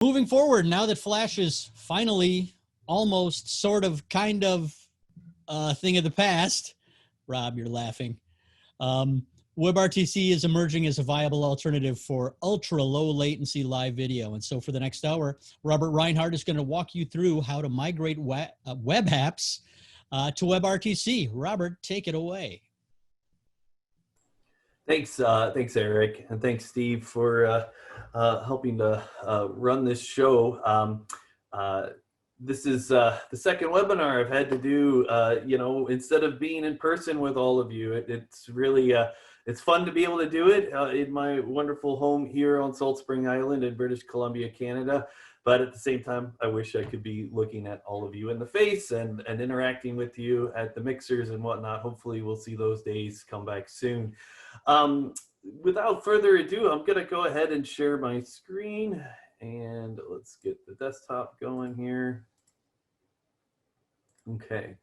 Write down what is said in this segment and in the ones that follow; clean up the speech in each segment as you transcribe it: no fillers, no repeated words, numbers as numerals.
Moving forward, now that Flash is finally almost sort of kind of a thing of the past, Rob, you're laughing. WebRTC is emerging as a viable alternative for ultra low latency live video. And so for the next hour, Robert Reinhardt is going to walk you through how to migrate web apps to WebRTC. Robert, take it away. Thanks, Eric, and thanks, Steve, for helping to run this show. This is the second webinar I've had to do, instead of being in person with all of you. It's really, it's fun to be able to do it in my wonderful home here on Salt Spring Island in British Columbia, Canada. But at the same time, I wish I could be looking at all of you in the face and interacting with you at the mixers and whatnot. Hopefully we'll see those days come back soon. Without further ado, I'm gonna go ahead and share my screen, and let's get the desktop going here. Okay,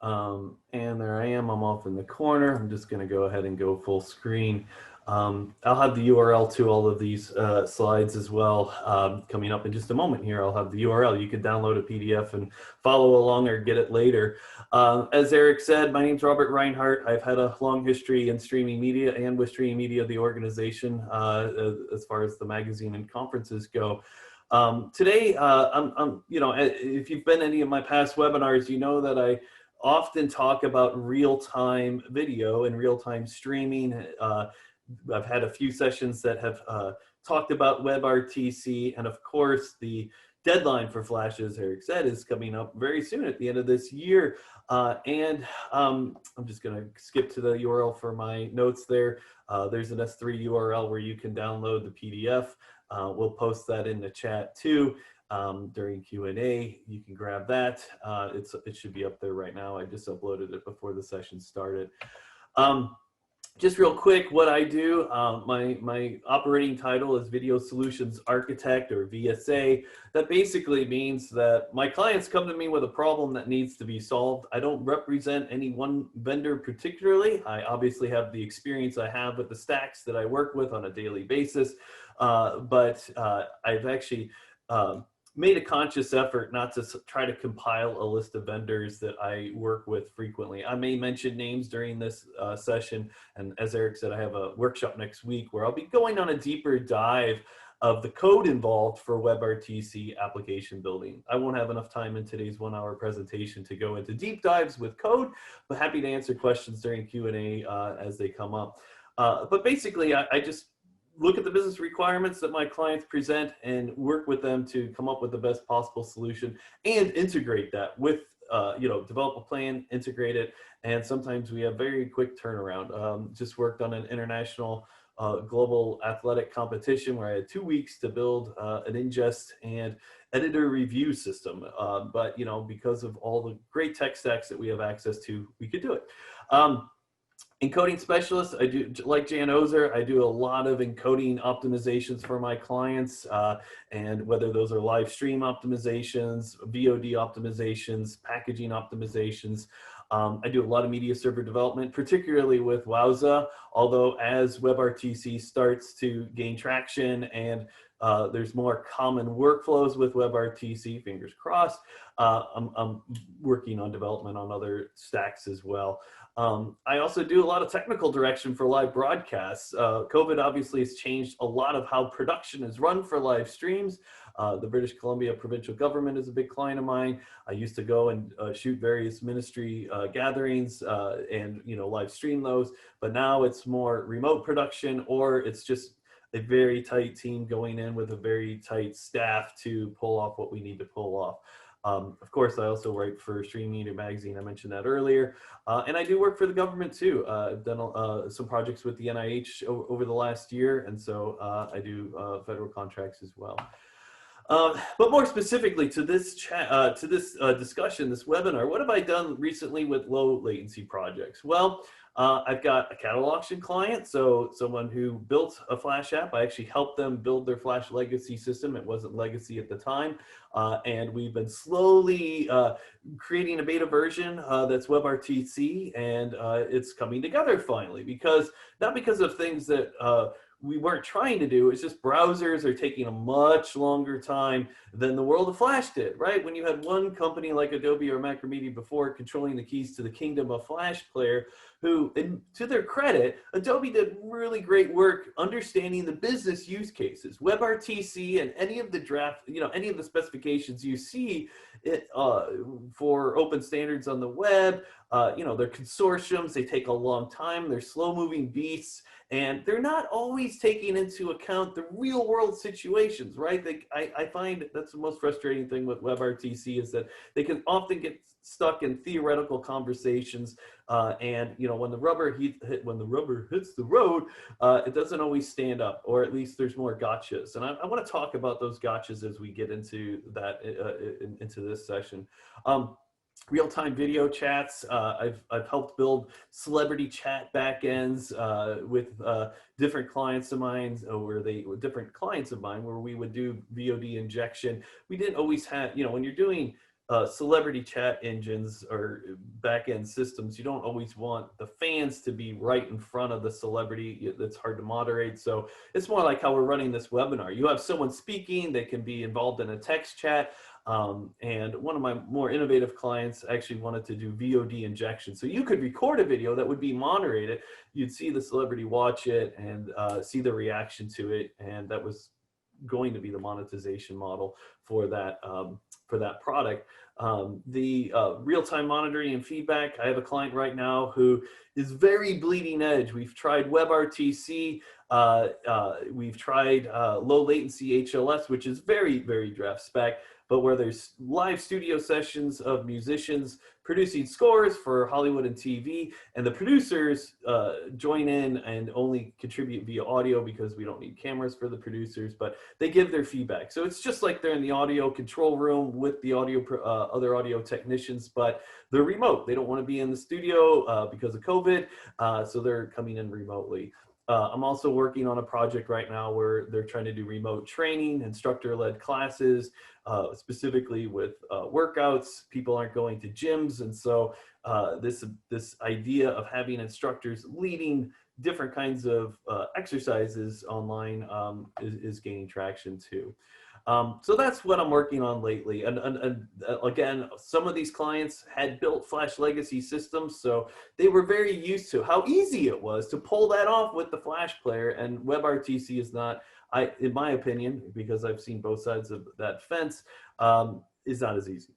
and there I am, I'm off in the corner. I'm just gonna go ahead and go full screen. I'll have the URL to all of these slides as well coming up in just a moment here. I'll have the URL. You can download a PDF and follow along or get it later. As Eric said, my name's Robert Reinhardt. I've had a long history in streaming media and with streaming media, the organization, as far as the magazine and conferences go. Today, if you've been to any of my past webinars, you know that I often talk about real-time video and real-time streaming. I've had a few sessions that have talked about WebRTC, and of course the deadline for Flash, as Eric said, is coming up very soon at the end of this year. I'm just going to skip to the URL for my notes there. There's an S3 URL where you can download the PDF. We'll post that in the chat too during Q&A. You can grab that. It should be up there right now. I just uploaded it before the session started. Just real quick, what I do, my operating title is Video Solutions Architect, or VSA. That basically means that my clients come to me with a problem that needs to be solved. I don't represent any one vendor particularly. I obviously have the experience I have with the stacks that I work with on a daily basis, but I've actually made a conscious effort not to try to compile a list of vendors that I work with frequently. I may mention names during this session, and as Eric said, I have a workshop next week where I'll be going on a deeper dive of the code involved for WebRTC application building. I won't have enough time in today's 1-hour presentation to go into deep dives with code, but happy to answer questions during Q&A as they come up. But basically, I just look at the business requirements that my clients present and work with them to come up with the best possible solution and integrate that with, develop a plan, integrate it. And sometimes we have very quick turnaround. Just worked on an international global athletic competition where I had 2 weeks to build an ingest and editor review system. But, because of all the great tech stacks that we have access to, we could do it. Encoding specialist, I do, like Jan Ozer, I do a lot of encoding optimizations for my clients, and whether those are live stream optimizations, VOD optimizations, packaging optimizations. I do a lot of media server development, particularly with Wowza, although as WebRTC starts to gain traction and there's more common workflows with WebRTC, fingers crossed, I'm working on development on other stacks as well. I also do a lot of technical direction for live broadcasts. COVID obviously has changed a lot of how production is run for live streams. The British Columbia provincial government is a big client of mine. I used to go and shoot various ministry gatherings and live stream those, but now it's more remote production, or it's just a very tight team going in with a very tight staff to pull off what we need to pull off. Of course, I also write for Streaming Media Magazine. I mentioned that earlier. And I do work for the government too. I've done some projects with the NIH over the last year. And so I do federal contracts as well. But more specifically to this discussion, this webinar, what have I done recently with low latency projects? Well, I've got a catalog auction client, so someone who built a Flash app. I actually helped them build their Flash legacy system. It wasn't legacy at the time. And we've been slowly creating a beta version that's WebRTC, and it's coming together finally, not because of things that we weren't trying to do. It's just browsers are taking a much longer time than the world of Flash did, right? When you had one company like Adobe or Macromedia before controlling the keys to the kingdom of Flash Player, who, and to their credit, Adobe did really great work understanding the business use cases. WebRTC and any of the draft, any of the specifications you see for open standards on the web, they're consortiums, they take a long time, they're slow-moving beasts, and they're not always taking into account the real world situations, right? I find that's the most frustrating thing with WebRTC is that they can often get stuck in theoretical conversations, and when the rubber hits the road, it doesn't always stand up, or at least there's more gotchas. And I want to talk about those gotchas as we get into that into this session. Real-time video chats. I've helped build celebrity chat backends with different clients of mine, where we would do VOD injection. We didn't always have, when you're doing celebrity chat engines or backend systems, you don't always want the fans to be right in front of the celebrity. That's hard to moderate. So it's more like how we're running this webinar. You have someone speaking, they can be involved in a text chat. And one of my more innovative clients actually wanted to do VOD injection. So you could record a video that would be moderated. You'd see the celebrity watch it and see the reaction to it. And that was going to be the monetization model for that product. The real-time monitoring and feedback. I have a client right now who is very bleeding edge. We've tried WebRTC. We've tried low latency HLS, which is very, very draft spec, but where there's live studio sessions of musicians producing scores for Hollywood and TV, and the producers join in and only contribute via audio because we don't need cameras for the producers, but they give their feedback. So it's just like they're in the audio control room with the other audio technicians, but they're remote. They don't want to be in the studio because of COVID, so they're coming in remotely. I'm also working on a project right now where they're trying to do remote training, instructor-led classes, specifically with workouts. People aren't going to gyms, and so this idea of having instructors leading different kinds of exercises online is gaining traction too. So that's what I'm working on lately. And again, some of these clients had built Flash legacy systems, so they were very used to how easy it was to pull that off with the Flash player. And WebRTC is not, in my opinion, because I've seen both sides of that fence, is not as easy.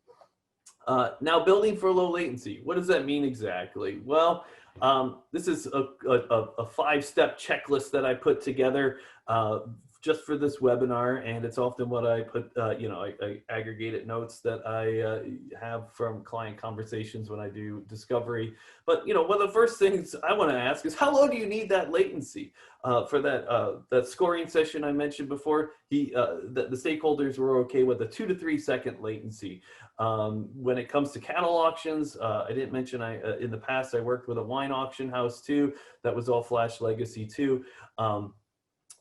Now, building for low latency. What does that mean exactly? Well, this is a 5-step checklist that I put together just for this webinar, and it's often what I put, I aggregated notes that I have from client conversations when I do discovery. But, one of the first things I want to ask is, how low do you need that latency? For that scoring session I mentioned before, the stakeholders were okay with a 2 to 3 second latency. When it comes to cattle auctions, I didn't mention in the past I worked with a wine auction house too. That was all Flash legacy too.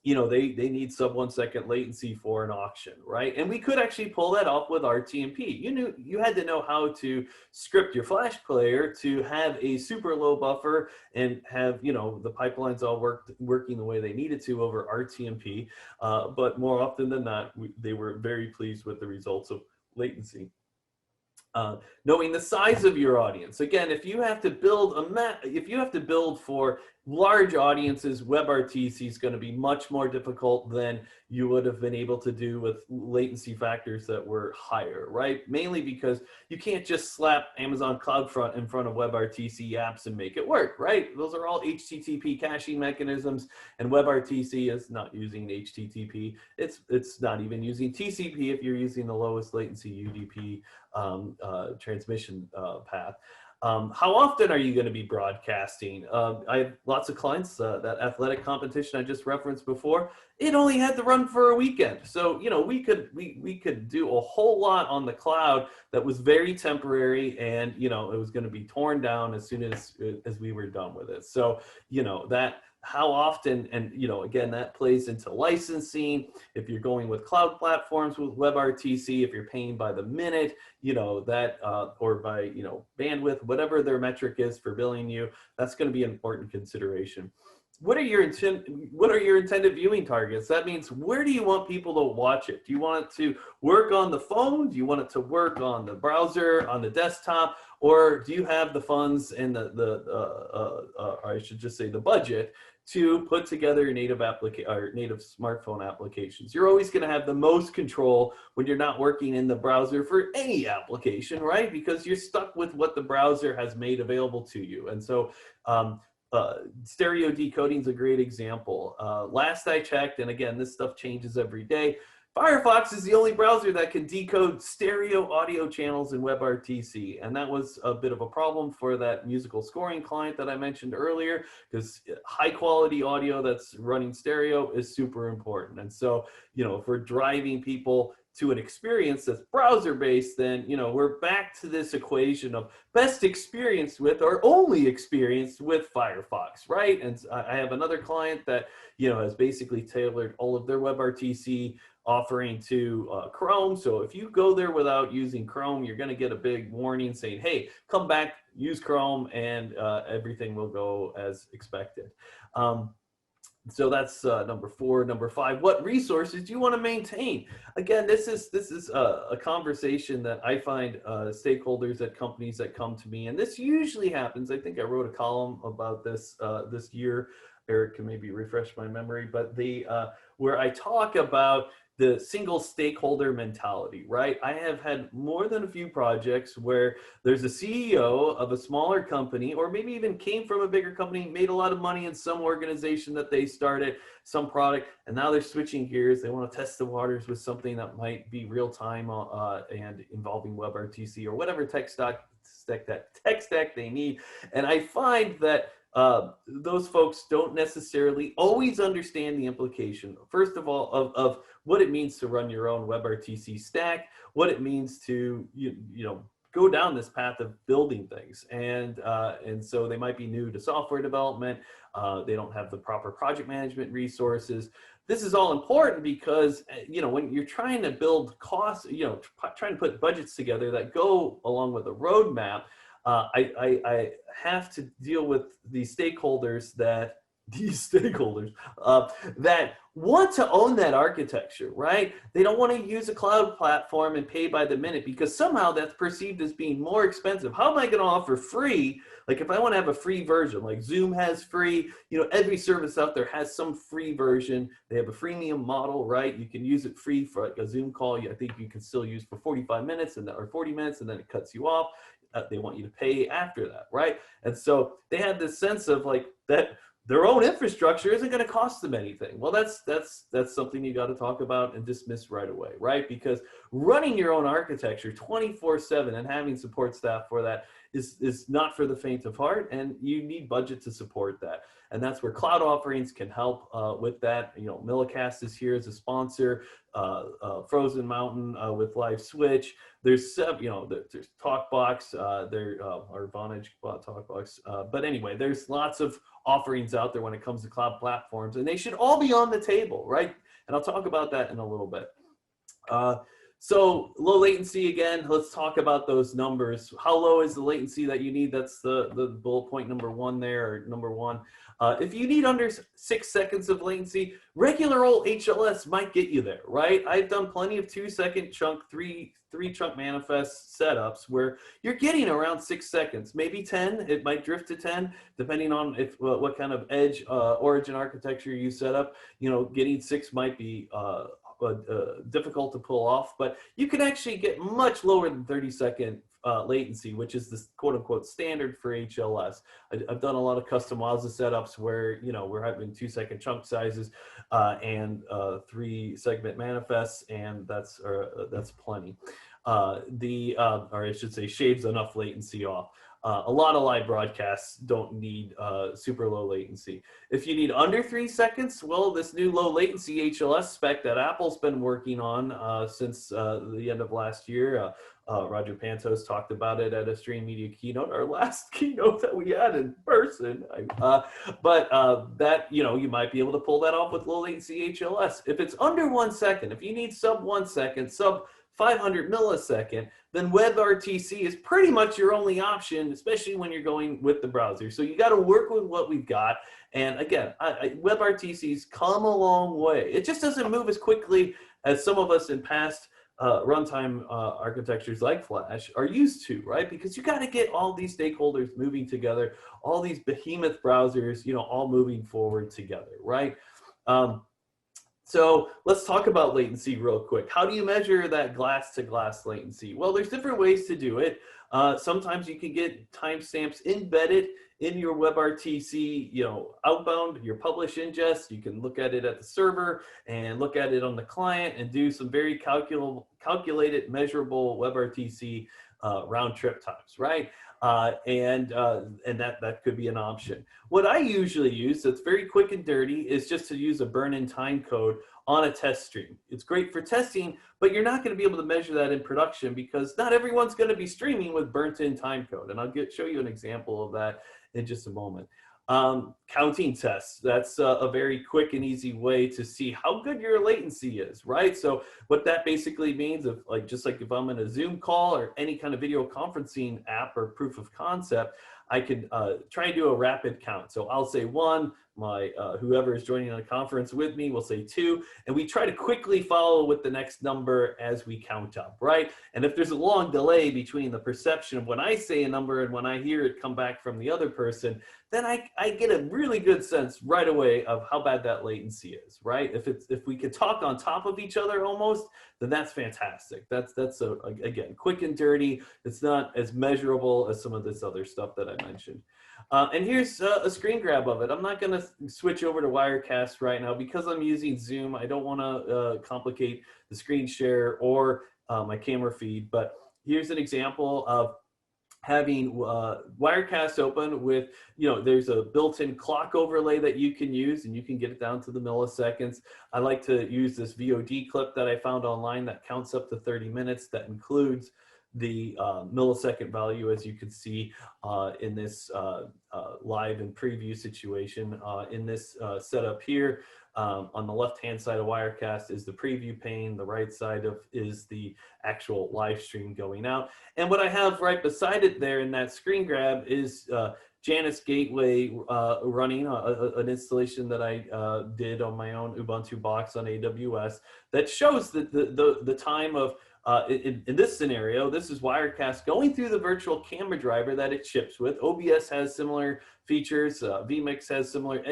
They need sub 1 second latency for an auction, right? And we could actually pull that off with RTMP. You had to know how to script your Flash player to have a super low buffer and have, the pipelines all working the way they needed to over RTMP. But more often than not, they were very pleased with the results of latency. Knowing the size of your audience. Again, if you have to build for large audiences, WebRTC is going to be much more difficult than you would have been able to do with latency factors that were higher, right? Mainly because you can't just slap Amazon CloudFront in front of WebRTC apps and make it work, right? Those are all HTTP caching mechanisms, and WebRTC is not using HTTP. It's not even using TCP if you're using the lowest latency UDP transmission path. How often are you going to be broadcasting? I have lots of clients, that athletic competition I just referenced before, it only had to run for a weekend. So, we could do a whole lot on the cloud that was very temporary, and, it was going to be torn down as soon as we were done with it. So, how often, and again, that plays into licensing. If you're going with cloud platforms with WebRTC, if you're paying by the minute, or by bandwidth, whatever their metric is for billing you, that's going to be an important consideration. what are your intended viewing targets? That means, where do you want people to watch it? Do you want it to work on the phone? Do you want it to work on the browser, on the desktop? Or do you have the funds and or I should just say the budget to put together native smartphone applications? You're always going to have the most control when you're not working in the browser for any application, right? Because you're stuck with what the browser has made available to you. And so stereo decoding is a great example. Last I checked, and again, this stuff changes every day, Firefox is the only browser that can decode stereo audio channels in WebRTC, and that was a bit of a problem for that musical scoring client that I mentioned earlier, because high quality audio that's running stereo is super important. And so, you know, if we're driving people to an experience that's browser based, then, you know, we're back to this equation of best experience with or only experienced with Firefox, right? And I have another client that, you know, has basically tailored all of their WebRTC offering to Chrome. So if you go there without using Chrome, you're going to get a big warning saying, hey, come back, use Chrome, and everything will go as expected. So that's number 4. Number 5, what resources do you want to maintain? Again, this is a conversation that I find stakeholders at companies that come to me, and this usually happens. I think I wrote a column about this this year. Eric can maybe refresh my memory, but where I talk about the single stakeholder mentality, right? I have had more than a few projects where there's a CEO of a smaller company, or maybe even came from a bigger company, made a lot of money in some organization that they started, some product, and now they're switching gears. They want to test the waters with something that might be real time and involving WebRTC or whatever tech stack they need. And I find that those folks don't necessarily always understand the implication, first of all, of what it means to run your own WebRTC stack, what it means to you know, go down this path of building things, and so they might be new to software development. They don't have the proper project management resources. This is all important because, you know, when you're trying to build costs, you know, trying to put budgets together that go along with a roadmap, I have to deal with these stakeholders that want to own that architecture, right? They don't want to use a cloud platform and pay by the minute because somehow that's perceived as being more expensive. How am I going to offer free? Like, if I want to have a free version, like Zoom has free, you know, every service out there has some free version. They have a freemium model, right? You can use it free for like a Zoom call. I think you can still use for 45 minutes or 40 minutes, and then it cuts you off. They want you to pay after that, right? And so they had this sense of like that their own infrastructure isn't going to cost them anything. Well, that's something you got to talk about and dismiss right away, right? Because running your own architecture 24/7 and having support staff for that is not for the faint of heart, and you need budget to support that. And that's where cloud offerings can help with that. You know, Millicast is here as a sponsor, Frozen Mountain with Live Switch. There's there's TalkBox, our Vonage TalkBox. But anyway, there's lots of offerings out there when it comes to cloud platforms, and they should all be on the table, right? And I'll talk about that in a little bit. So low latency, again, let's talk about those numbers. How low is the latency that you need? That's the bullet point number 1 there, or number 1. If you need under 6 seconds of latency, regular old HLS might get you there, right? I've done plenty of 2-second chunk, three chunk manifest setups where you're getting around 6 seconds, maybe 10. It might drift to 10, depending on what kind of edge origin architecture you set up. You know, getting 6 might be difficult to pull off, but you can actually get much lower than 30-second latency, which is the quote-unquote standard for HLS. I've done a lot of custom Wowza setups where, you know, we're having 2-second chunk sizes and 3-segment manifests, and that's plenty. Or I should say, shaves enough latency off. A lot of live broadcasts don't need super low latency. If you need under 3 seconds, well, this new low latency HLS spec that Apple's been working on since the end of last year, Roger Pantos talked about it at a Stream Media keynote, our last keynote that we had in person. That, you know, you might be able to pull that off with low latency HLS. If it's under 1 second, if you need sub 1 second, sub 500 millisecond, then WebRTC is pretty much your only option, especially when you're going with the browser. So you got to work with what we've got, And again, WebRTC's come a long way. It just doesn't move as quickly as some of us in past runtime architectures like Flash are used to, right? Because you got to get all these stakeholders moving together, all these behemoth browsers, you know, all moving forward together, right? So let's talk about latency real quick. How do you measure that glass-to-glass latency? Well, there's different ways to do it. Sometimes you can get timestamps embedded in your WebRTC, you know, outbound, your publish ingest. You can look at it at the server and look at it on the client and do some very calculated, measurable WebRTC round trip times, right? And that could be an option. What I usually use that's very quick and dirty is just to use a burn-in time code on a test stream. It's great for testing, but you're not going to be able to measure that in production because not everyone's going to be streaming with burnt-in time code. And I'll show you an example of that in just a moment. Counting tests, that's a very quick and easy way to see how good your latency is, right? So what that basically means, just like if I'm in a Zoom call or any kind of video conferencing app or proof of concept, I can try and do a rapid count. So I'll say 1, my whoever is joining a conference with me will say 2, and we try to quickly follow with the next number as we count up, right? And if there's a long delay between the perception of when I say a number and when I hear it come back from the other person, then I get a really good sense right away of how bad that latency is, right? If we could talk on top of each other almost, then that's fantastic. That's again, quick and dirty. It's not as measurable as some of this other stuff that I mentioned. And here's a screen grab of it. I'm not going to switch over to Wirecast right now because I'm using Zoom. I don't want to complicate the screen share or my camera feed, but here's an example of having Wirecast open with, there's a built-in clock overlay that you can use and you can get it down to the milliseconds. I like to use this VOD clip that I found online that counts up to 30 minutes that includes the millisecond value, as you can see in this live and preview situation. In this setup here, on the left-hand side of Wirecast is the preview pane. The right side is the actual live stream going out. And what I have right beside it there in that screen grab is Janus Gateway running an installation that I did on my own Ubuntu box on AWS that shows the time of in this scenario. This is Wirecast going through the virtual camera driver that it ships with. OBS has similar features. vMix has similar,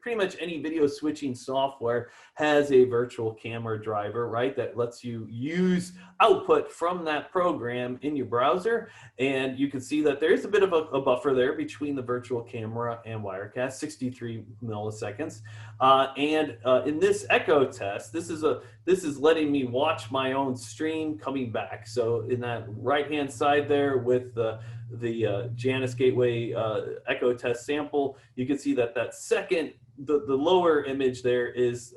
pretty much any video switching software has a virtual camera driver, right? That lets you use output from that program in your browser. And you can see that there's a bit of a buffer there between the virtual camera and Wirecast, 63 milliseconds. And in this echo test, this is letting me watch my own stream coming back. So in that right-hand side there with the Janus Gateway echo test sample, you can see that second, the lower image there is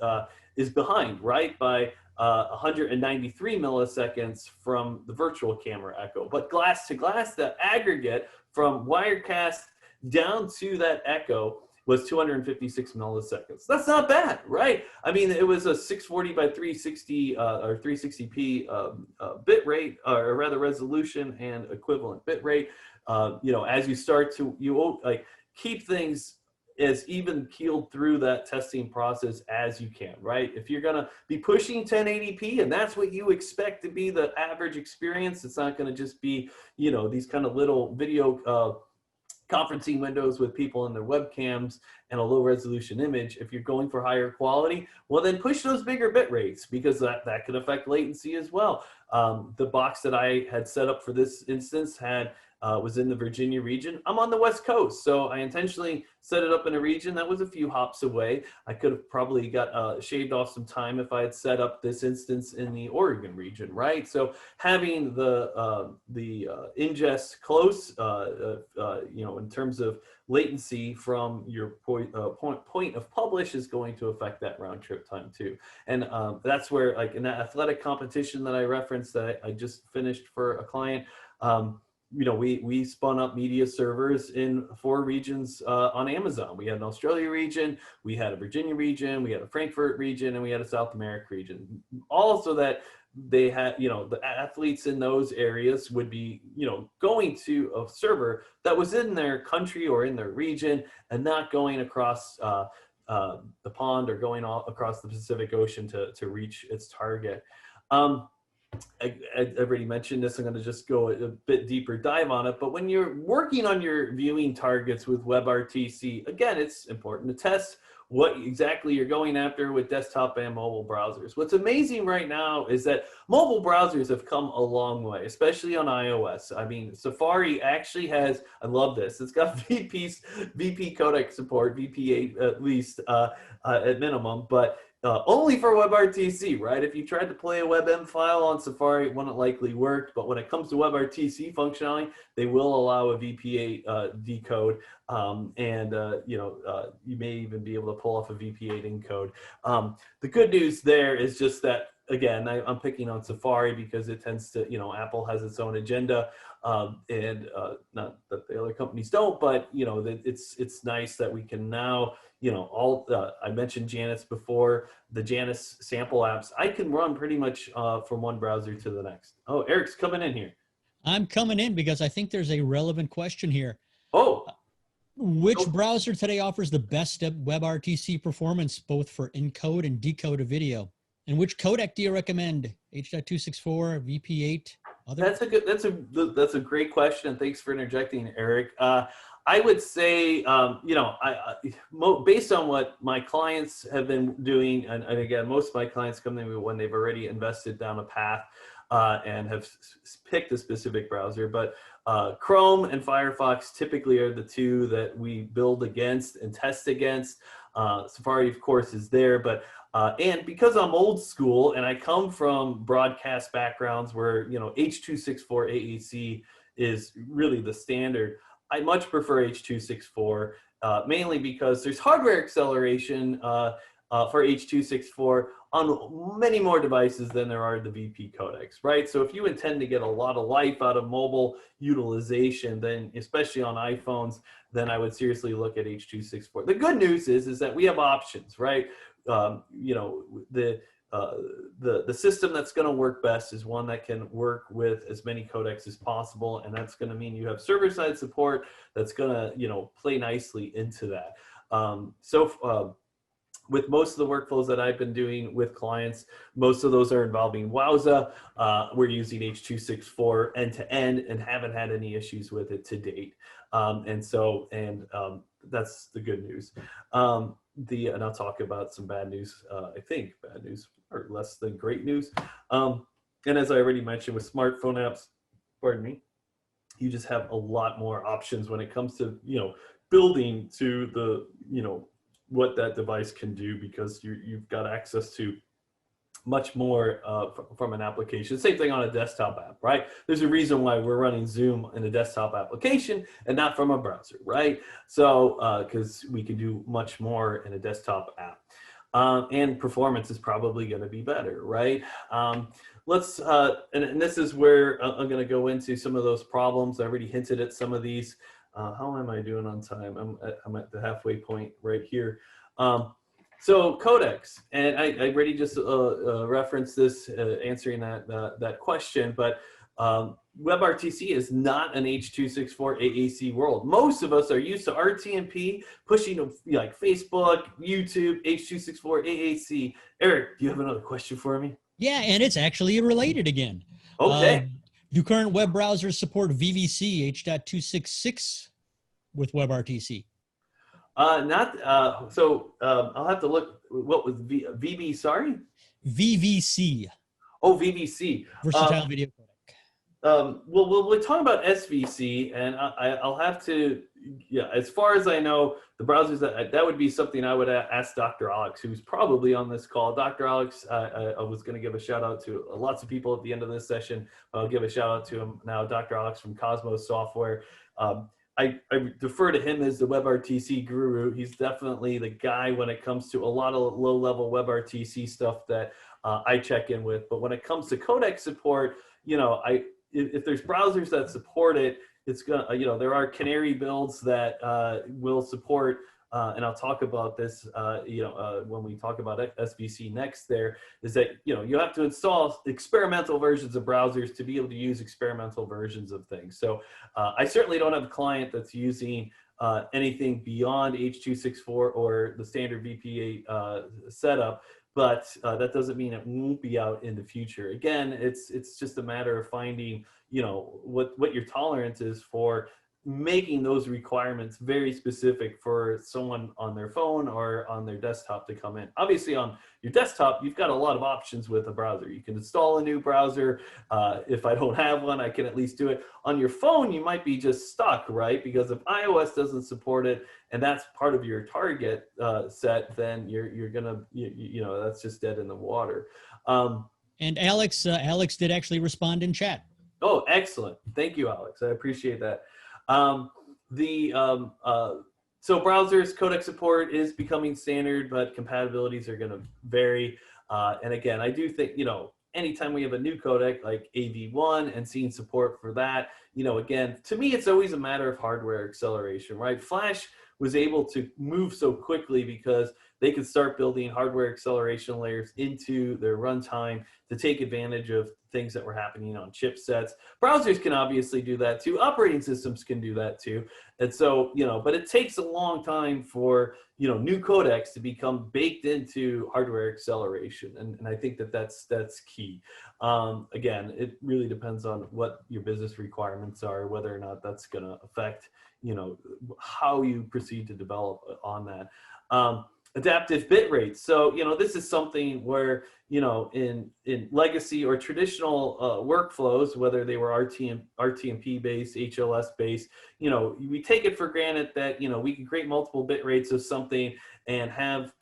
behind, right, by 193 milliseconds from the virtual camera echo. But glass to glass, the aggregate from Wirecast down to that echo was 256 milliseconds. That's not bad, right? I mean, it was a 640 by 360 or 360p bit rate, or rather resolution and equivalent bit rate. As you start to keep things as even keeled through that testing process as you can, right? If you're gonna be pushing 1080p and that's what you expect to be the average experience, it's not gonna just be, these kind of little video conferencing windows with people in their webcams and a low resolution image. If you're going for higher quality, well then push those bigger bit rates because that could affect latency as well. The box that I had set up for this instance was in the Virginia region. I'm on the West Coast, so I intentionally set it up in a region that was a few hops away. I could have probably got shaved off some time if I had set up this instance in the Oregon region, right? So having the ingest close, in terms of latency from your point of publish is going to affect that round trip time too. And that's where, like in that athletic competition that I referenced that I just finished for a client, we spun up media servers in 4 regions on Amazon. We had an Australia region, we had a Virginia region, we had a Frankfurt region, and we had a South America region. Also that they had, the athletes in those areas would be, going to a server that was in their country or in their region and not going across the pond or going all across the Pacific Ocean to reach its target. I already mentioned this. I'm going to just go a bit deeper dive on it. But when you're working on your viewing targets with WebRTC, again, it's important to test what exactly you're going after with desktop and mobile browsers. What's amazing right now is that mobile browsers have come a long way, especially on iOS. I mean, Safari actually has, I love this, it's got VP codec support, VP8 at least at minimum, but only for WebRTC, right? If you tried to play a WebM file on Safari, it wouldn't likely work. But when it comes to WebRTC functionality, they will allow a VP8 decode, you may even be able to pull off a VP8 encode. The good news there is just that, again, I'm picking on Safari because it tends to, Apple has its own agenda, and not that the other companies don't, but it's nice that we can now, I mentioned Janus before, the Janus sample apps, I can run pretty much from one browser to the next. Oh, Eric's coming in here. I'm coming in because I think there's a relevant question here. Oh. Which browser today offers the best WebRTC performance, both for encode and decode a video? And which codec do you recommend? H.264, VP8, other? That's a great question, and thanks for interjecting, Eric. I would say, based on what my clients have been doing, and again, most of my clients come to me when they've already invested down a path and have picked a specific browser. But Chrome and Firefox typically are the two that we build against and test against. Safari, of course, is there, but and because I'm old school and I come from broadcast backgrounds where H.264 AAC is really the standard, I much prefer H.264, mainly because there's hardware acceleration for H.264 on many more devices than there are the VP codecs, right? So if you intend to get a lot of life out of mobile utilization, then especially on iPhones, then I would seriously look at H.264. The good news is that we have options, right? The system that's going to work best is one that can work with as many codecs as possible, and that's going to mean you have server-side support that's going to play nicely into that. With most of the workflows that I've been doing with clients, most of those are involving Wowza. We're using H.264 end-to-end and haven't had any issues with it to date. That's the good news. And I'll talk about some bad news, I think bad news or less than great news. And as I already mentioned with smartphone apps, pardon me, you just have a lot more options when it comes to, building to the, what that device can do, because you've got access to much more from an application. Same thing on a desktop app, right? There's a reason why we're running Zoom in a desktop application and not from a browser, right? So, because we can do much more in a desktop app. And performance is probably going to be better, right? And this is where I'm going to go into some of those problems. I already hinted at some of these. How am I doing on time? I'm at the halfway point right here. So codecs, and I already just referenced this answering that question, but WebRTC is not an H.264 AAC world. Most of us are used to RTMP, pushing like Facebook, YouTube, H.264 AAC. Eric, do you have another question for me? Yeah, and it's actually related again. Okay. Do current web browsers support VVC H.266 with WebRTC? I'll have to look. What was VB? Sorry, VVC. Oh, VVC. Versatile video codec. Well, we're talking about SVC, and I'll have to. Yeah, as far as I know, the browsers that would be something I would ask Dr. Alex, who's probably on this call. Dr. Alex, I was going to give a shout out to lots of people at the end of this session. I'll give a shout out to him now, Dr. Alex from Cosmos Software. I defer to him as the WebRTC guru. He's definitely the guy when it comes to a lot of low-level WebRTC stuff that I check in with. But when it comes to codec support, if there's browsers that support it, it's gonna, there are canary builds that will support and I'll talk about this, when we talk about SVC next, there is that, you have to install experimental versions of browsers to be able to use experimental versions of things. So I certainly don't have a client that's using anything beyond H.264 or the standard VPA setup, but that doesn't mean it won't be out in the future. Again, it's just a matter of finding, what your tolerance is for making those requirements very specific for someone on their phone or on their desktop to come in. Obviously, on your desktop, you've got a lot of options with a browser. You can install a new browser. If I don't have one, I can at least do it. On your phone, you might be just stuck, right? Because if iOS doesn't support it, and that's part of your target set, then you're gonna, that's just dead in the water. And Alex did actually respond in chat. Oh, excellent. Thank you, Alex. I appreciate that. So browsers, codec support is becoming standard, but compatibilities are going to vary. And again, I do think, anytime we have a new codec like AV1 and seeing support for that, again, to me, it's always a matter of hardware acceleration, right? Flash was able to move so quickly because they could start building hardware acceleration layers into their runtime to take advantage of things that were happening on chipsets. Browsers can obviously do that too. Operating systems can do that too. And so, but it takes a long time for, new codecs to become baked into hardware acceleration. And I think that's key. Again, it really depends on what your business requirements are, whether or not that's going to affect, how you proceed to develop on that. Adaptive bit rates. So, this is something where, in legacy or traditional workflows, whether they were RTMP based, HLS based, we take it for granted that, we can create multiple bit rates of something and have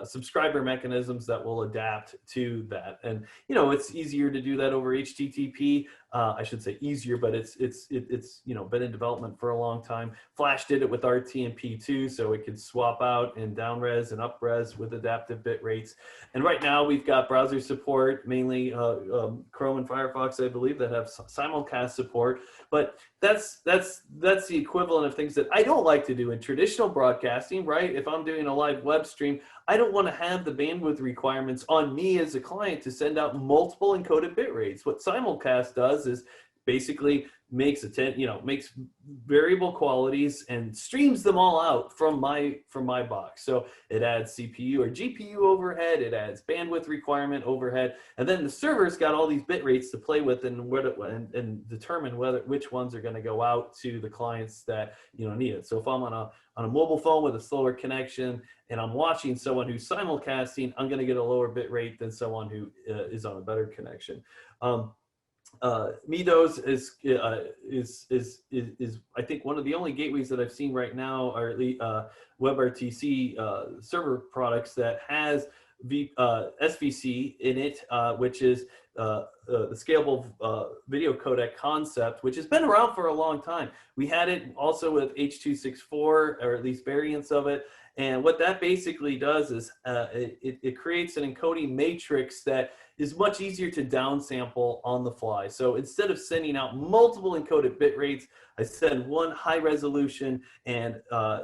subscriber mechanisms that will adapt to that. And, it's easier to do that over HTTP. I should say easier, but it's been in development for a long time. Flash did it with RTMP too, so it could swap out and down res and up res with adaptive bit rates. And right now we've got browser support, mainly Chrome and Firefox, I believe, that have simulcast support. But that's the equivalent of things that I don't like to do in traditional broadcasting, right? If I'm doing a live web stream, I don't want to have the bandwidth requirements on me as a client to send out multiple encoded bit rates. What simulcast does is basically makes makes variable qualities and streams them all out from my box. So it adds CPU or GPU overhead, it adds bandwidth requirement overhead, and then the server's got all these bit rates to play with and determine which ones are going to go out to the clients that need it. So if I'm on a mobile phone with a slower connection and I'm watching someone who's simulcasting, I'm going to get a lower bit rate than someone who is on a better connection. Midos is I think one of the only gateways that I've seen right now, or at least WebRTC server products that has SVC in it, which is the scalable video codec concept, which has been around for a long time. We had it also with H.264, or at least variants of it. And what that basically does is it creates an encoding matrix that is much easier to downsample on the fly. So instead of sending out multiple encoded bit rates, I send one high resolution, and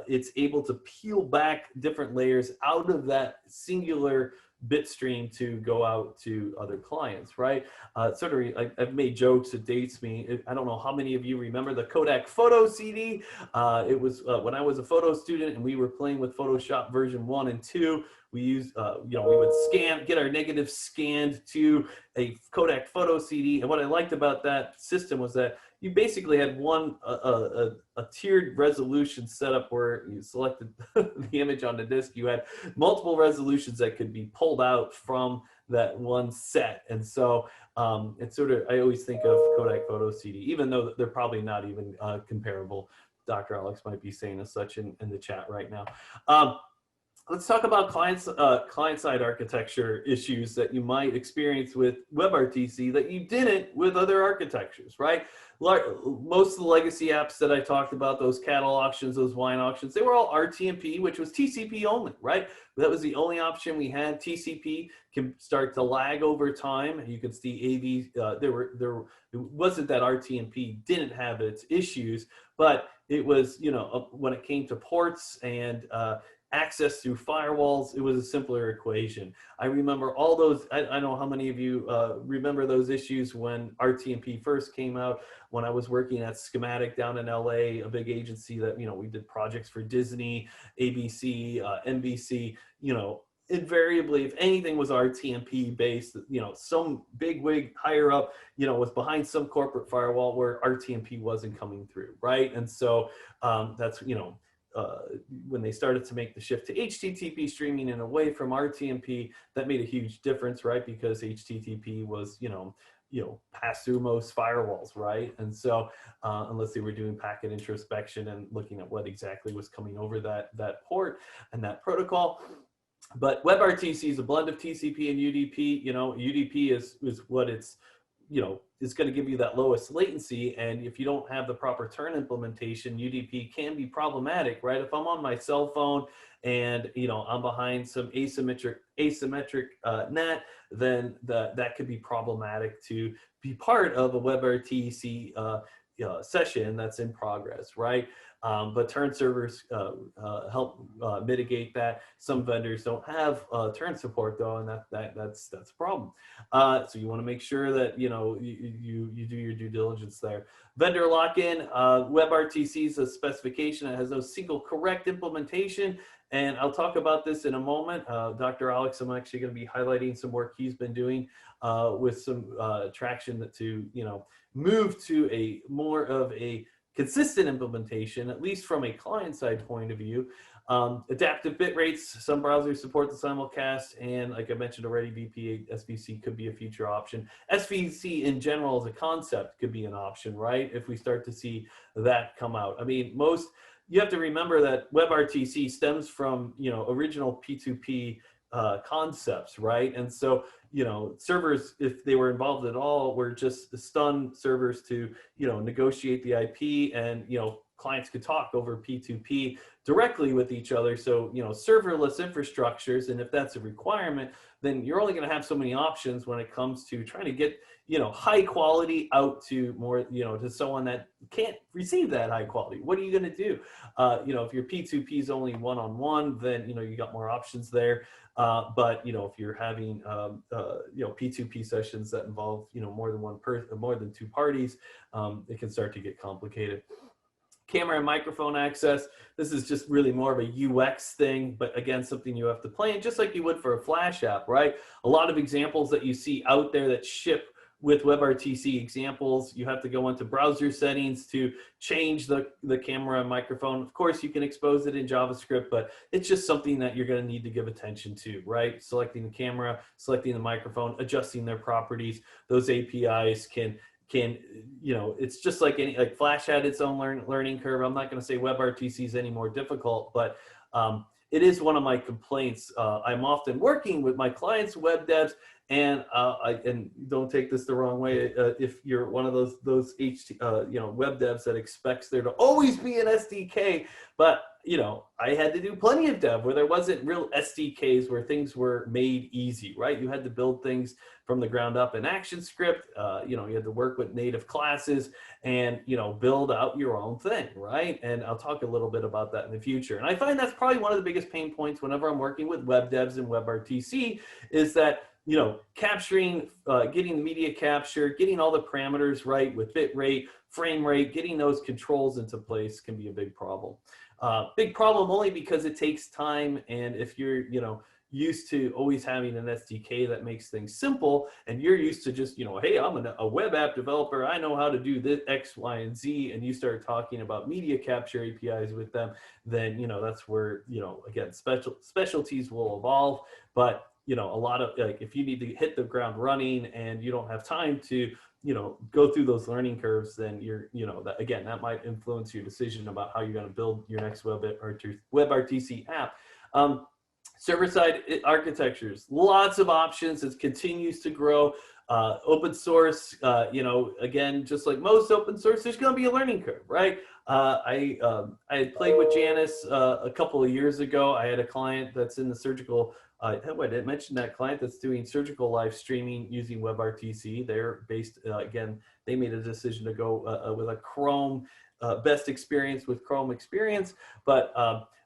it's able to peel back different layers out of that singular bit stream to go out to other clients, right? I've made jokes, it dates me. I don't know how many of you remember the Kodak photo CD. It was when I was a photo student and we were playing with Photoshop version 1 and 2. We used, we would get our negatives scanned to a Kodak photo CD. And what I liked about that system was that you basically had a tiered resolution setup where you selected the image on the disk. You had multiple resolutions that could be pulled out from that one set. And so it's I always think of Kodak photo CD, even though they're probably not even comparable. Dr. Alex might be saying as such in the chat right now. Let's talk about client-side architecture issues that you might experience with WebRTC that you didn't with other architectures, right? Most of the legacy apps that I talked about, those cattle auctions, those wine auctions, they were all RTMP, which was TCP only, right? That was the only option we had. TCP can start to lag over time. You could see AV, it wasn't that RTMP didn't have its issues, but it was, when it came to ports and access through firewalls, it was a simpler equation. I remember all those, I don't know how many of you remember those issues when RTMP first came out, when I was working at Schematic down in LA, a big agency that, we did projects for Disney, ABC, NBC, invariably, if anything was RTMP based, some big wig higher up, was behind some corporate firewall where RTMP wasn't coming through, right? And so that's, when they started to make the shift to HTTP streaming and away from RTMP, that made a huge difference, right? Because HTTP was, pass through most firewalls, right? And so unless they were doing packet introspection and looking at what exactly was coming over that port and that protocol. But WebRTC is a blend of TCP and UDP. UDP is what it's, is going to give you that lowest latency. And if you don't have the proper turn implementation, UDP can be problematic, right? If I'm on my cell phone and, I'm behind some asymmetric net, then that could be problematic to be part of a WebRTC session that's in progress, right? But turn servers help mitigate that. Some vendors don't have turn support though, and that's a problem. So you want to make sure that you do your due diligence there. Vendor lock-in. WebRTC is a specification that has no single correct implementation, and I'll talk about this in a moment. Dr. Alex, I'm actually going to be highlighting some work he's been doing with some traction to move to a more of a consistent implementation, at least from a client-side point of view. Adaptive bit rates, some browsers support the simulcast, and like I mentioned already, VP8 SVC could be a future option. SVC in general as a concept could be an option, right? If we start to see that come out. I mean, you have to remember that WebRTC stems from, original P2P concepts, right? And so, servers, if they were involved at all, were just stun servers to, negotiate the IP, and, clients could talk over P2P directly with each other. So, serverless infrastructures, and if that's a requirement, then you're only going to have so many options when it comes to trying to get, high quality out to more, to someone that can't receive that high quality. What are you going to do? If your P2P is only one-on-one, then, you got more options there. But if you're having P2P sessions that involve more than one person, more than two parties, it can start to get complicated. Camera and microphone access. This is just really more of a UX thing, but again, something you have to plan, just like you would for a Flash app, right? A lot of examples that you see out there that ship with WebRTC examples, you have to go into browser settings to change the camera and microphone. Of course, you can expose it in JavaScript, but it's just something that you're going to need to give attention to, right? Selecting the camera, selecting the microphone, adjusting their properties. Those APIs can it's just like Flash had its own learning curve. I'm not going to say WebRTC is any more difficult, but it is one of my complaints. I'm often working with my clients, web devs, and don't take this the wrong way. If you're one of those web devs that expects there to always be an SDK, but I had to do plenty of dev where there wasn't real SDKs where things were made easy, right? You had to build things from the ground up in ActionScript. You had to work with native classes and build out your own thing, right? And I'll talk a little bit about that in the future. And I find that's probably one of the biggest pain points whenever I'm working with web devs and WebRTC is that capturing, getting the media capture, getting all the parameters right with bit rate, frame rate, getting those controls into place can be a big problem. Big problem only because it takes time, and if you're used to always having an SDK that makes things simple, and you're used to just hey, I'm a web app developer, I know how to do this X, Y, and Z, and you start talking about media capture APIs with them, then that's where again specialties will evolve. But a lot of if you need to hit the ground running and you don't have time to go through those learning curves, then that might influence your decision about how you're going to build your next WebRTC app. Server-side architectures, lots of options. It continues to grow. Open source, you know, again, just like most open source, there's going to be a learning curve, right? I had played with Janice a couple of years ago. I had a client that's in the surgical. I didn't mention that client that's doing surgical live streaming using WebRTC. They're based, again, they made a decision to go with a Chrome, best experience with Chrome experience, but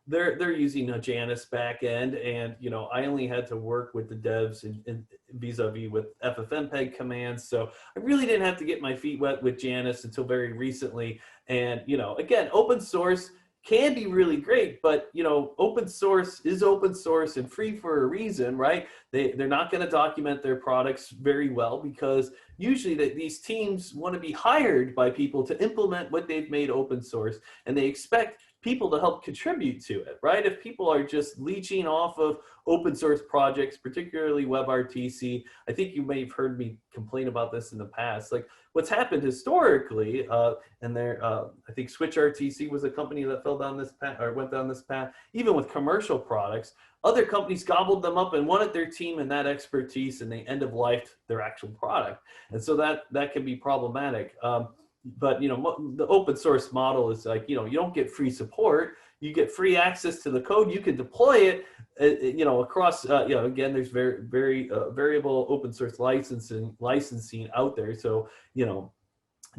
they're using a Janus backend, and you know I only had to work with the devs and vis-a-vis with FFmpeg commands, so I really didn't have to get my feet wet with Janus until very recently. And you know, again, open source can be really great, but you know, open source is open source and free for a reason, right? They're not going to document their products very well because usually these teams want to be hired by people to implement what they've made open source, and they expect people to help contribute to it, right? If people are just leeching off of open source projects, particularly WebRTC, I think you may have heard me complain about this in the past. Like what's happened historically, and there, I think SwitchRTC was a company that fell down this path or went down this path. Even with commercial products, other companies gobbled them up and wanted their team and that expertise, and they end of life their actual product, and so that can be problematic. But you know, the open source model is like, you know, you don't get free support, you get free access to the code, you can deploy it, you know, across, you know, again, there's very variable open source licensing out there. So, you know,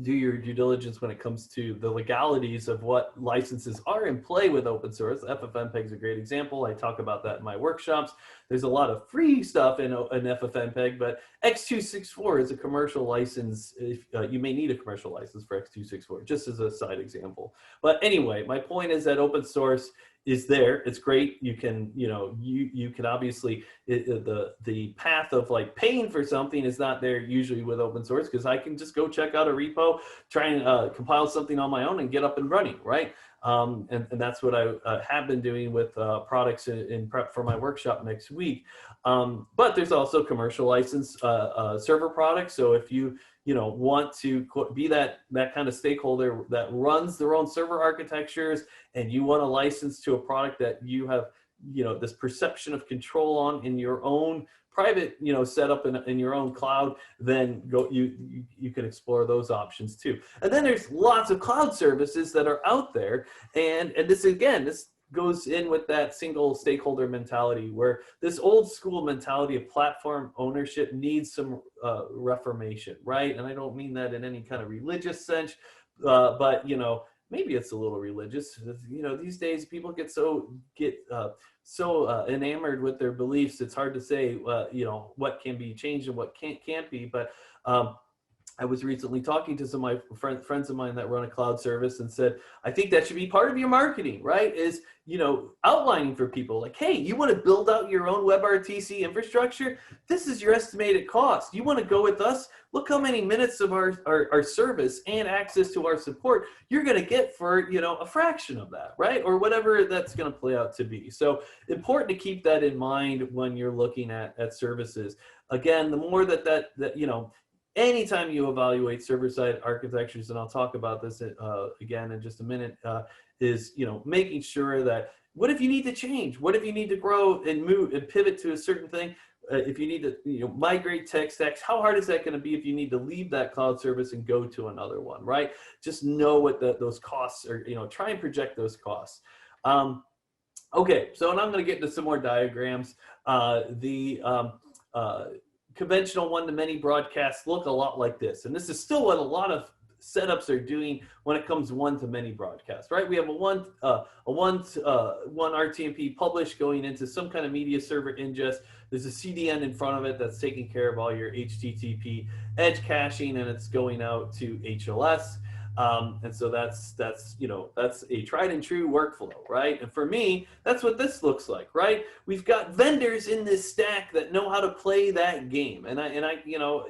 do your due diligence when it comes to the legalities of what licenses are in play with open source. FFmpeg is a great example. I talk about that in my workshops. There's a lot of free stuff in FFmpeg, but X264 is a commercial license. If, you may need a commercial license for X264, just as a side example. But anyway, my point is that open source is there. It's great. You can, you know, you can obviously, the path of like paying for something is not there usually with open source, because I can just go check out a repo, try and compile something on my own and get up and running, right? And that's what I have been doing with products in prep for my workshop next week. But there's also commercial license server products. So if you know, want to be that kind of stakeholder that runs their own server architectures, and you want a license to a product that you have, you know, this perception of control on in your own private, you know, setup in your own cloud, then you can explore those options too. And then there's lots of cloud services that are out there, and this again, this goes in with that single stakeholder mentality, where this old school mentality of platform ownership needs some reformation, right? And I don't mean that in any kind of religious sense, but you know, maybe it's a little religious. You know, these days people get so enamored with their beliefs, it's hard to say, you know, what can be changed and what can't be. But I was recently talking to some of my friends of mine that run a cloud service and said, I think that should be part of your marketing, right? Is, you know, outlining for people like, hey, you want to build out your own WebRTC infrastructure? This is your estimated cost. You want to go with us? Look how many minutes of our service and access to our support you're going to get for, you know, a fraction of that, right? Or whatever that's going to play out to be. So important to keep that in mind when you're looking at services. Again, the more that you know, anytime you evaluate server-side architectures, and I'll talk about this again in just a minute, is, you know, making sure that, what if you need to change? What if you need to grow and move and pivot to a certain thing? If you need to, you know, migrate tech stacks, how hard is that going to be if you need to leave that cloud service and go to another one, right? Just know what those costs are, you know, try and project those costs. Okay, so and I'm going to get into some more diagrams. Conventional one-to-many broadcasts look a lot like this, and this is still what a lot of setups are doing when it comes to one-to-many broadcasts, right? We have a one RTMP publish going into some kind of media server ingest. There's a CDN in front of it that's taking care of all your HTTP edge caching, and it's going out to HLS. And so that's you know, that's a tried and true workflow, right? And for me, that's what this looks like, right? We've got vendors in this stack that know how to play that game, and I you know,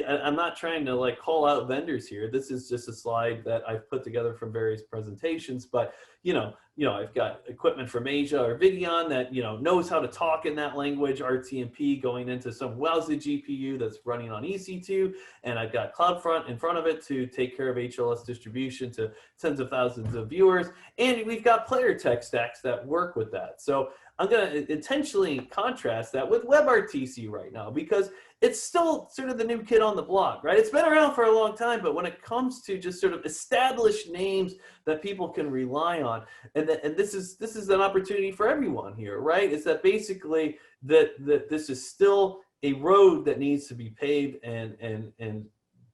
I'm not trying to like call out vendors here. This is just a slide that I've put together from various presentations, but you know, I've got equipment from Asia or Videon that, you know, knows how to talk in that language, RTMP, going into some WowZa GPU that's running on EC2, and I've got CloudFront in front of it to take care of HLS distribution to tens of thousands of viewers, and we've got player tech stacks that work with that. So I'm going to intentionally contrast that with WebRTC right now, because it's still sort of the new kid on the block, right? It's been around for a long time, but when it comes to just sort of established names that people can rely on, and this is an opportunity for everyone here, right? It's that basically that this is still a road that needs to be paved, and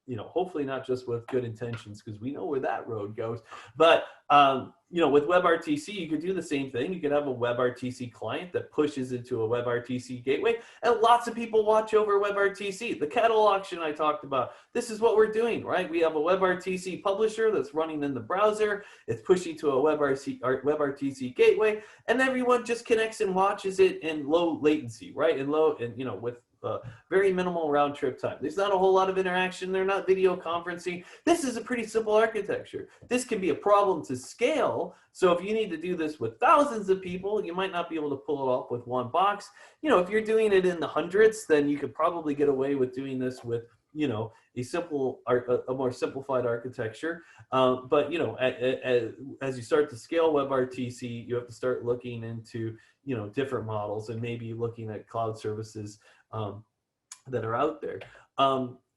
you know, hopefully not just with good intentions, because we know where that road goes, but you know, with WebRTC, you could do the same thing. You could have a WebRTC client that pushes into a WebRTC gateway, and lots of people watch over WebRTC. The kettle auction I talked about, this is what we're doing, right? We have a WebRTC publisher that's running in the browser. It's pushing to a WebRTC gateway, and everyone just connects and watches it in low latency, right? And you know, with very minimal round trip time. There's not a whole lot of interaction. They're not video conferencing. This is a pretty simple architecture. This can be a problem to scale. So if you need to do this with thousands of people, you might not be able to pull it off with one box. You know, if you're doing it in the hundreds, then you could probably get away with doing this with, you know, a more simplified architecture. But, you know, as you start to scale WebRTC, you have to start looking into, you know, different models, and maybe looking at cloud services that are out there.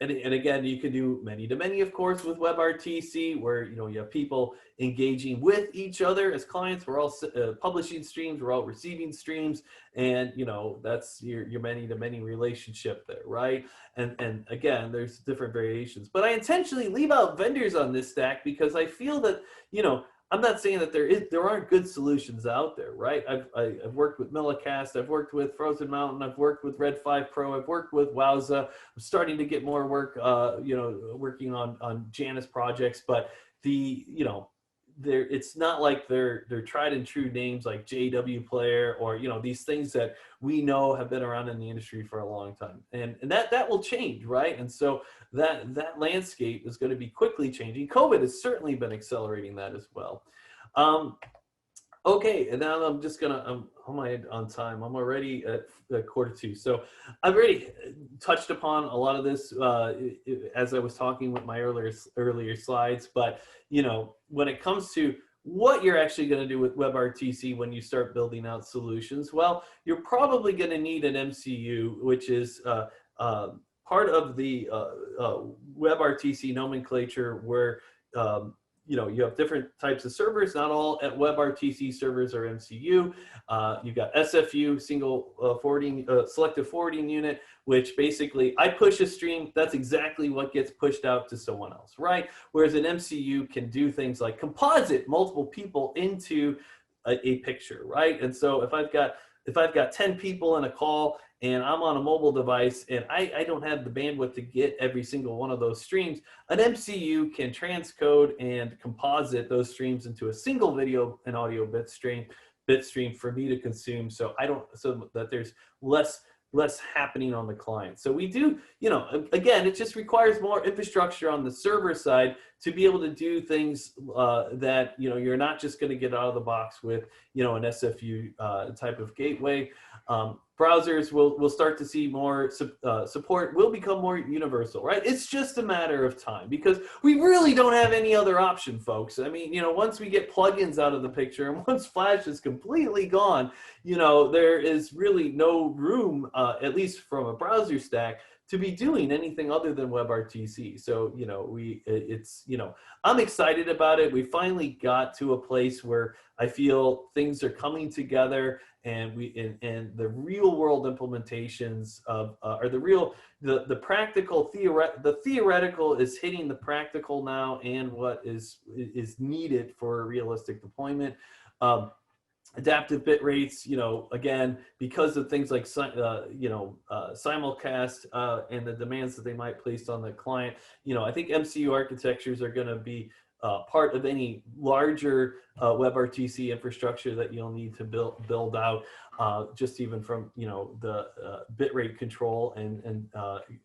And again, you can do many-to-many, of course, with WebRTC, where, you know, you have people engaging with each other as clients. We're all publishing streams, we're all receiving streams, and, you know, that's your many-to-many relationship there, right? And again, there's different variations. But I intentionally leave out vendors on this stack because I feel that, you know, I'm not saying that there aren't good solutions out there, right? I've worked with Millicast, I've worked with Frozen Mountain, I've worked with Red 5 Pro, I've worked with Wowza. I'm starting to get more work, you know, working on Janus projects, but you know, it's not like they're tried and true names like JW Player, or, you know, these things that we know have been around in the industry for a long time, and that will change, right? And so that landscape is going to be quickly changing. COVID has certainly been accelerating that as well. Okay, and now I'm just gonna, am I on time? I'm already at 1:45. So I've already touched upon a lot of this as I was talking with my earlier slides, but, you know, when it comes to what you're actually going to do with WebRTC when you start building out solutions, well, you're probably going to need an MCU, which is part of the WebRTC nomenclature, where you know, you have different types of servers. Not all at WebRTC servers are MCU. You've got SFU, single forwarding, selective forwarding unit, which basically I push a stream, that's exactly what gets pushed out to someone else, right? Whereas an MCU can do things like composite multiple people into a picture, right? And so if I've got 10 people in a call, and I'm on a mobile device, and I don't have the bandwidth to get every single one of those streams, an MCU can transcode and composite those streams into a single video and audio bit stream for me to consume, so that there's less happening on the client. So we do, you know, again, it just requires more infrastructure on the server side to be able to do things that, you know, you're not just going to get out of the box with, you know, an SFU type of gateway. Browsers will start to see more support, will become more universal, right? It's just a matter of time, because we really don't have any other option, folks. I mean, you know, once we get plugins out of the picture, and once Flash is completely gone, you know, there is really no room, at least from a browser stack, to be doing anything other than WebRTC. So, you know, it's, you know, I'm excited about it. We finally got to a place where I feel things are coming together, and the real world implementations of are the practical the theoretical is hitting the practical now, and what is needed for a realistic deployment. Adaptive bit rates, you know, again, because of things like, you know, simulcast and the demands that they might place on the client, you know, I think MCU architectures are going to be part of any larger WebRTC infrastructure that you'll need to build out, just even from, you know, the bitrate control, and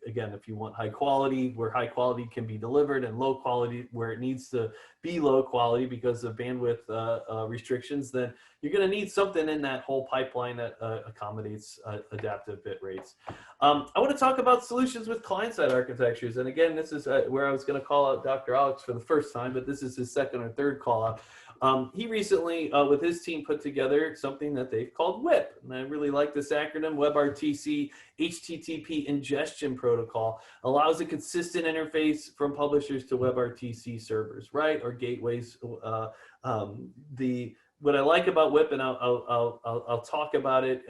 again, if you want high quality, where high quality can be delivered, and low quality where it needs to be low quality because of bandwidth restrictions, then you're going to need something in that whole pipeline that accommodates adaptive bit rates. I want to talk about solutions with client-side architectures. And again, this is where I was going to call out Dr. Alex for the first time, but this is his second or third call out. He recently, with his team, put together something that they've called WIP. And I really like this acronym, WebRTC HTTP Ingestion Protocol. Allows a consistent interface from publishers to WebRTC servers, right? Or gateways. What I like about WIP, and I'll talk about it,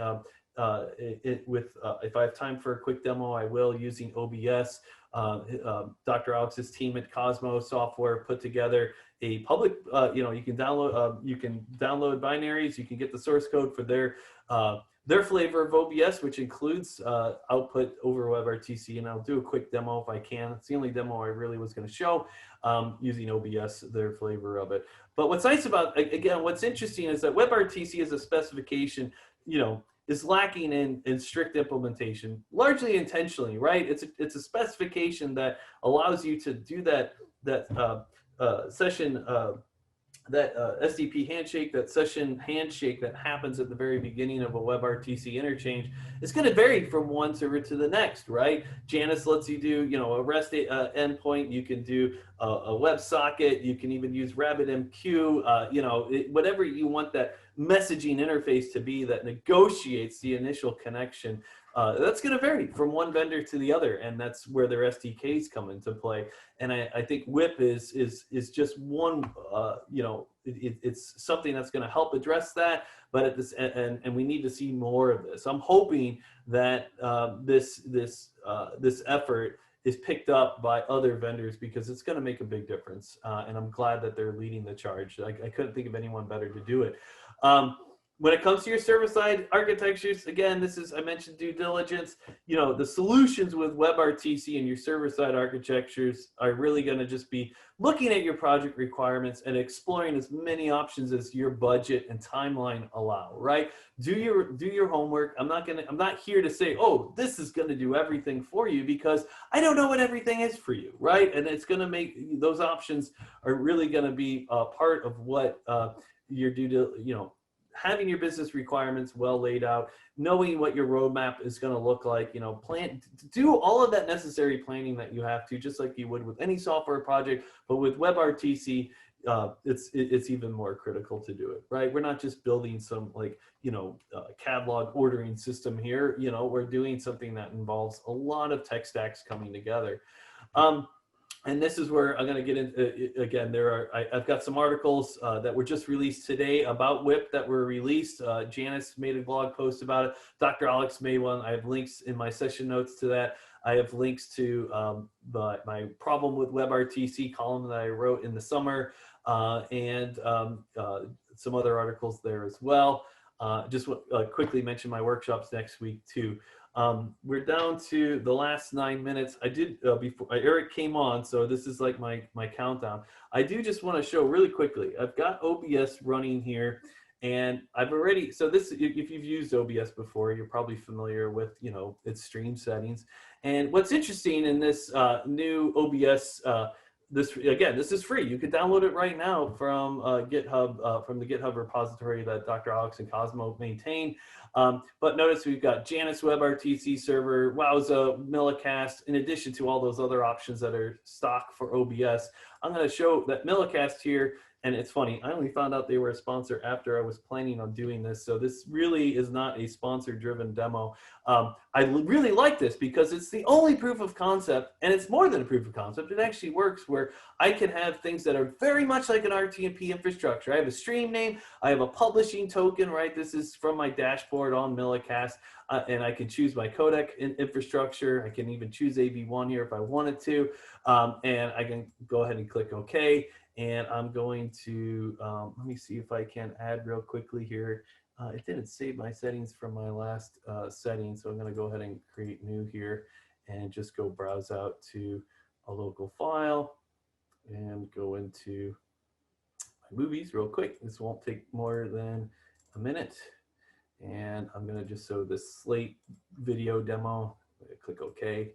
if I have time for a quick demo, I will, using OBS. Dr. Alex's team at Cosmo Software put together a public, you can download binaries, you can get the source code for their flavor of OBS, which includes output over WebRTC, and I'll do a quick demo if I can. It's the only demo I really was going to show, using OBS, their flavor of it. But what's nice about, again, what's interesting is that WebRTC is a specification, is lacking in strict implementation, largely intentionally, right? It's a specification that allows you to do that session, SDP handshake, that session handshake that happens at the very beginning of a WebRTC interchange. It's going to vary from one server to the next, right? Janus lets you do, a REST endpoint. You can do a WebSocket. You can even use RabbitMQ. Whatever you want that messaging interface to be that negotiates the initial connection. That's going to vary from one vendor to the other, and that's where their SDKs come into play. And I think WIP is just one, it's something that's going to help address that. But at this, and we need to see more of this. I'm hoping that this effort is picked up by other vendors, because it's going to make a big difference. And I'm glad that they're leading the charge. I couldn't think of anyone better to do it. When it comes to your server-side architectures, again, I mentioned due diligence. The solutions with WebRTC and your server-side architectures are really going to just be looking at your project requirements and exploring as many options as your budget and timeline allow, right? Do your homework. I'm not here to say, oh, this is going to do everything for you, because I don't know what everything is for you, right? And it's going to make, those options are really going to be part of what your having your business requirements well laid out, knowing what your roadmap is going to look like, do all of that necessary planning that you have to, just like you would with any software project. But with WebRTC, it's even more critical to do it, right? We're not just building some catalog ordering system here. We're doing something that involves a lot of tech stacks coming together. And this is where I'm going to get into, again, I've got some articles that were just released today about WIP that were released. Janice made a blog post about it. Dr. Alex made one. I have links in my session notes to that. I have links to my problem with WebRTC column that I wrote in the summer, and some other articles there as well. Just quickly mention my workshops next week too. We're down to the last 9 minutes. I did, before Eric came on, so this is like my countdown. I do just want to show really quickly, I've got OBS running here, and I've already, so this, if you've used OBS before, you're probably familiar with, its stream settings. And what's interesting in this new OBS, this is free. You can download it right now from GitHub, from the GitHub repository that Dr. Alex and Cosmo maintain. But notice we've got Janus WebRTC server, Wowza, Millicast, in addition to all those other options that are stock for OBS. I'm going to show that Millicast here, and it's funny, I only found out they were a sponsor after I was planning on doing this, so this really is not a sponsor-driven demo. I really like this because it's the only proof of concept, and it's more than a proof of concept. It actually works where I can have things that are very much like an RTMP infrastructure. I have a stream name, I have a publishing token, right? This is from my dashboard on Millicast, and I can choose my codec infrastructure. I can even choose AV1 here if I wanted to, and I can go ahead and click OK. And I'm going to, let me see if I can add real quickly here. It didn't save my settings from my last setting, so I'm going to go ahead and create new here and just go browse out to a local file and go into my movies real quick. This won't take more than a minute. And I'm going to just show this Slate video demo. Click OK.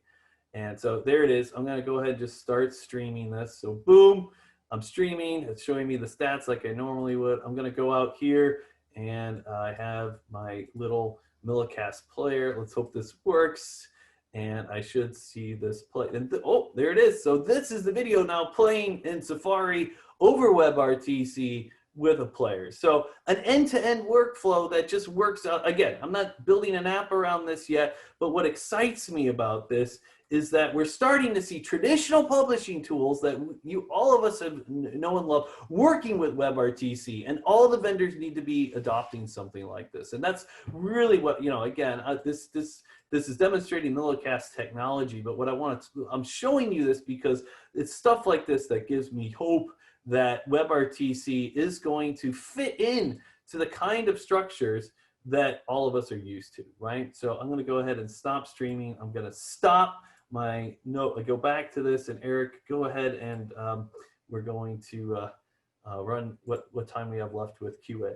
And so there it is. I'm going to go ahead and just start streaming this. So boom. I'm streaming, it's showing me the stats like I normally would. I'm gonna go out here and I have my little Millicast player. Let's hope this works. And I should see this play. And oh, there it is. So this is the video now playing in Safari over WebRTC with a player. So an end-to-end workflow that just works out. Again, I'm not building an app around this yet, but what excites me about this is that we're starting to see traditional publishing tools that all of us have know and love working with WebRTC, and all the vendors need to be adopting something like this. And that's really what, again, this is demonstrating Millicast technology, but what I'm showing you this because it's stuff like this that gives me hope that WebRTC is going to fit in to the kind of structures that all of us are used to, right? So I'm going to go ahead and stop streaming. I'm going to stop my note. I go back to this, and Eric, go ahead, and we're going to run what time we have left with QA.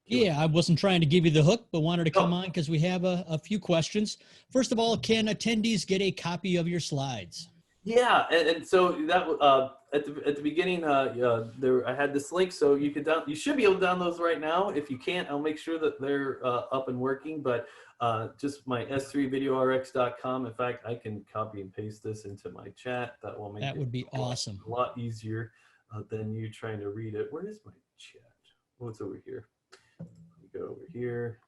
Yeah, I wasn't trying to give you the hook, but wanted to come on because we have a few questions. First of all, can attendees get a copy of your slides? Yeah, and so that at the beginning, I had this link, so you should be able to download those right now. If you can't, I'll make sure that they're up and working. But just my s3videorx.com. In fact, I can copy and paste this into my chat. That will make that would be awesome. A lot easier than you trying to read it. Where is my chat? Oh, it's over here. Go over here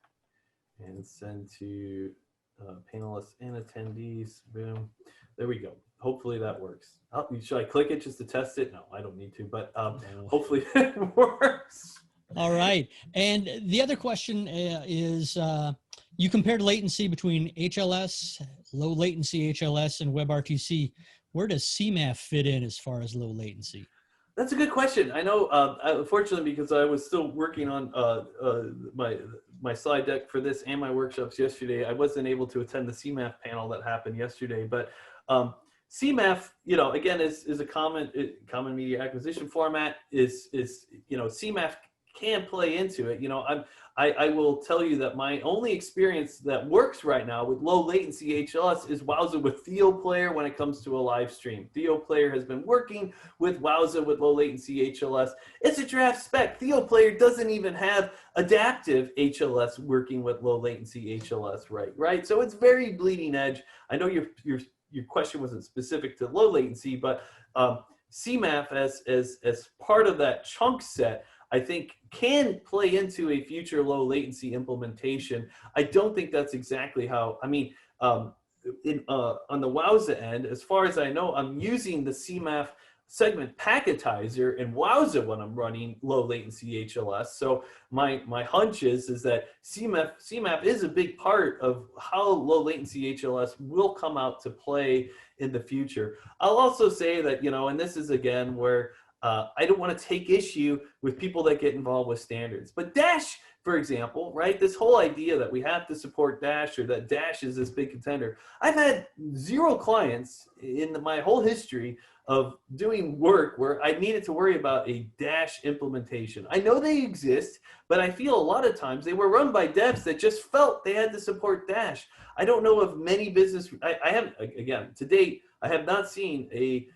and send to panelists and attendees. Boom. There we go. Hopefully that works. Oh, should I click it just to test it? No, I don't need to, but hopefully it works. All right. And the other question is, you compared latency between HLS, low latency HLS, and WebRTC. Where does CMAF fit in as far as low latency? That's a good question. I know, unfortunately, because I was still working on my slide deck for this and my workshops yesterday, I wasn't able to attend the CMAF panel that happened yesterday. But CMAF, again, is a common media acquisition format. CMAF can play into it. I will tell you that my only experience that works right now with low latency HLS is Wowza with TheoPlayer when it comes to a live stream. TheoPlayer has been working with Wowza with low latency HLS. It's a draft spec. TheoPlayer doesn't even have adaptive HLS working with low latency HLS, right? So it's very bleeding edge. I know your question wasn't specific to low latency, but CMAF as part of that chunk set, I think can play into a future low latency implementation. I don't think that's exactly how, on the Wowza end, as far as I know, I'm using the CMAF segment packetizer in Wowza when I'm running low latency HLS. So my hunch is that CMAF is a big part of how low latency HLS will come out to play in the future. I'll also say that, and this is again where I don't want to take issue with people that get involved with standards. But Dash, for example, right? This whole idea that we have to support Dash or that Dash is this big contender. I've had 0 clients in my whole history of doing work where I needed to worry about a Dash implementation. I know they exist, but I feel a lot of times they were run by devs that just felt they had to support Dash. I don't know of many business, I have, again, to date, I have not seen a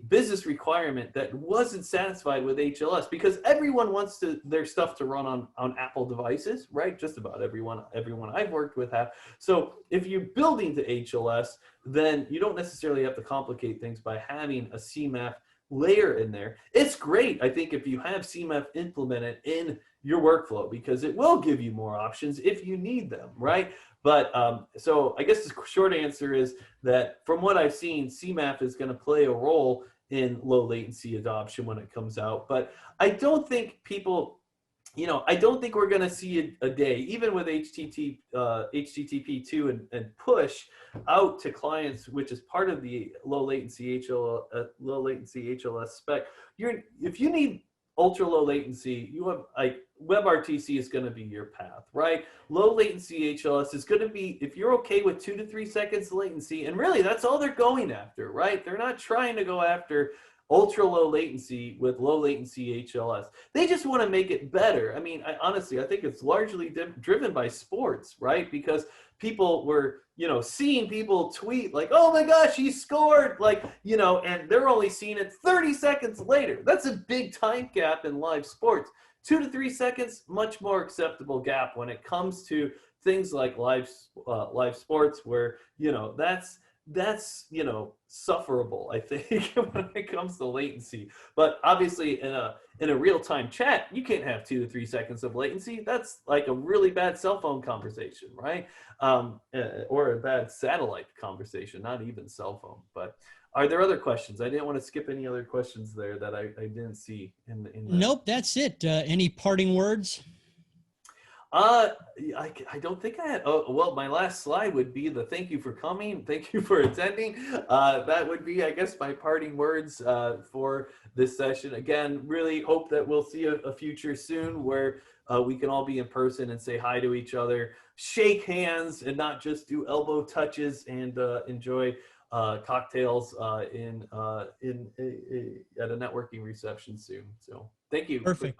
business requirement that wasn't satisfied with HLS, because everyone wants their stuff to run on Apple devices, right? Just about everyone I've worked with have. So if you're building to HLS, then you don't necessarily have to complicate things by having a CMAF layer in there. It's great, I think, if you have CMAF implemented in your workflow, because it will give you more options if you need them, right? But so I guess the short answer is that from what I've seen, CMAF is going to play a role in low latency adoption when it comes out. But I don't think people, I don't think we're going to see a day, even with HTTP2 and push out to clients, which is part of the low latency HLS spec. If you need ultra low latency, you have WebRTC is going to be your path, right? Low latency HLS is going to be, if you're okay with 2 to 3 seconds latency, and really that's all they're going after, right? They're not trying to go after ultra low latency with low latency HLS. They just want to make it better. Honestly, I think it's largely driven by sports, right? Because people were, seeing people tweet like, oh my gosh, he scored, and they're only seeing it 30 seconds later. That's a big time gap in live sports. 2 to 3 seconds, much more acceptable gap when it comes to things like live sports, where, that's, you know, sufferable, I think, when it comes to latency. But obviously in a real-time chat, you can't have 2 to 3 seconds of latency. That's like a really bad cell phone conversation, right? Or a bad satellite conversation, not even cell phone. But are there other questions? I didn't want to skip any other questions there that I didn't see in the. Nope, that's it. Any parting words? I don't think I had. Oh, well, my last slide would be the thank you for coming, thank you for attending. That would be, I guess, my parting words for this session. Again, really hope that we'll see a future soon where we can all be in person and say hi to each other, shake hands, and not just do elbow touches and enjoy cocktails at a networking reception soon. So thank you. Perfect.